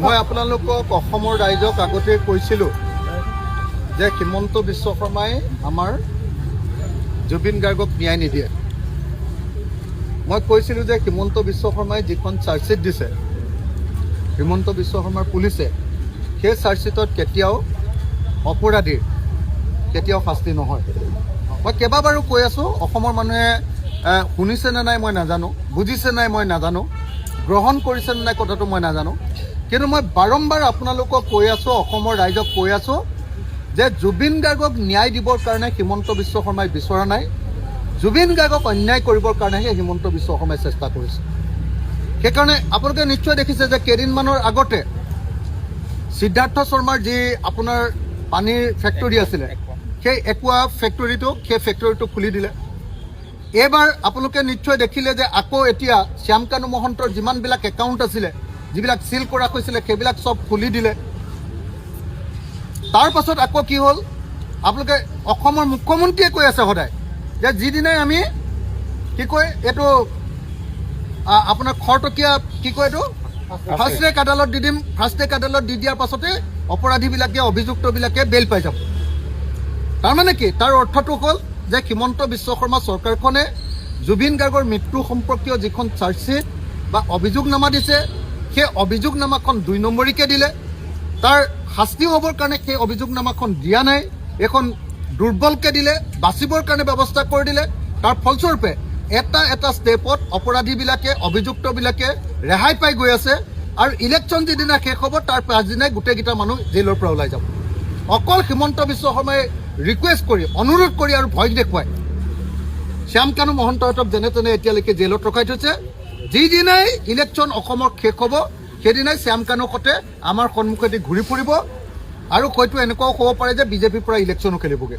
মই আপোনালোকক অসমৰ ৰাইজক আগতে কৈছিলোঁ যে হিমন্ত বিশ্ব শৰ্মাই আমাৰ জুবিন গাৰ্গক ন্যায় নিদিয়ে। মই কৈছিলোঁ যে হিমন্ত বিশ্ব শৰ্মাই যিখন চাৰ্জশ্বিট দিছে, হিমন্ত বিশ্ব শৰ্মাৰ পুলিচে সেই চাৰ্জশ্বিটত কেতিয়াও অপৰাধীৰ কেতিয়াও শাস্তি নহয়। মই কেইবাবাৰো কৈ আছোঁ, অসমৰ মানুহে শুনিছে নে নাই মই নাজানো, বুজিছে নাই মই নাজানো, গ্ৰহণ কৰিছে নে নাই কথাটো মই নাজানো, কিন্তু মই বাৰম্বাৰ আপোনালোকক কৈ আছোঁ, অসমৰ ৰাইজক কৈ আছোঁ যে জুবিন গাৰ্গক ন্যায় দিবৰ কাৰণে হিমন্ত বিশ্ব শৰ্মাই বিচৰা নাই, জুবিন গাৰ্গক অন্যায় কৰিবৰ কাৰণেহে হিমন্ত বিশ্ব শৰ্মাই চেষ্টা কৰিছে। সেইকাৰণে আপোনালোকে নিশ্চয় দেখিছে যে কেইদিনমানৰ আগতে সিদ্ধাৰ্থ শৰ্মাৰ যি আপোনাৰ পানীৰ ফেক্টৰী আছিলে, সেই একুৱা ফেক্টৰীটো খুলি দিলে। এইবাৰ আপোনালোকে নিশ্চয় দেখিলে যে আকৌ এতিয়া শ্যামকানু মহন্তৰ যিমানবিলাক একাউণ্ট আছিলে, যিবিলাক চিল কৰা হৈছিলে, সেইবিলাক চব খুলি দিলে। তাৰ পাছত আকৌ কি হ'ল, আপোনালোকে অসমৰ মুখ্যমন্ত্ৰীয়ে কৈ আছে সদায় যে যিদিনাই আমি কি কয় এইটো আপোনাৰ খৰটকীয়া কি কয় এইটো ফাৰ্ষ্ট ট্ৰেক আদালত দি দিম, ফাৰ্ষ্ট ট্ৰেক আদালত দি দিয়াৰ পাছতে অপৰাধীবিলাকে অভিযুক্তবিলাকে বেল পাই যাব। তাৰমানে কি, তাৰ অৰ্থটো হ'ল যে হিমন্ত বিশ্ব শৰ্মা চৰকাৰখনে জুবিন গাৰ্গৰ মৃত্যু সম্পৰ্কীয় যিখন চাৰ্জশ্বিট বা অভিযোগনামা দিছে, সেই অভিযোগনামাখন 2 নম্বৰীকে দিলে। তাৰ শাস্তি হ'বৰ কাৰণে সেই অভিযোগনামাখন দিয়া নাই, এখন দুৰ্বলকৈ দিলে, বাচিবৰ কাৰণে ব্যৱস্থা কৰি দিলে। তাৰ ফলস্বৰূপে এটা ষ্টেপত অপৰাধীবিলাকে অভিযুক্তবিলাকে ৰেহাই পাই গৈ আছে, আৰু ইলেকশ্যন যিদিনা শেষ হ'ব তাৰ পাছদিনাই গোটেইকেইটা মানুহ জেইলৰ পৰা ওলাই যাব। অকল হিমন্ত বিশ্ব শৰ্মাই ৰিকুৱেষ্ট কৰি, অনুৰোধ কৰি আৰু ভয় দেখুৱাই শ্যামকানু মহন্তহঁতক যেনে তেনে এতিয়ালৈকে জেলত ৰখাই থৈছে। যিদিনাই ইলেকশ্যন অসমৰ শেষ হ'ব সেইদিনাই শ্যামকানুহঁতে আমাৰ সন্মুখেদি ঘূৰি ফুৰিব, আৰু হয়তো এনেকুৱাও হ'ব পাৰে যে বিজেপিৰ পৰা ইলেকশ্যনো খেলিবগৈ।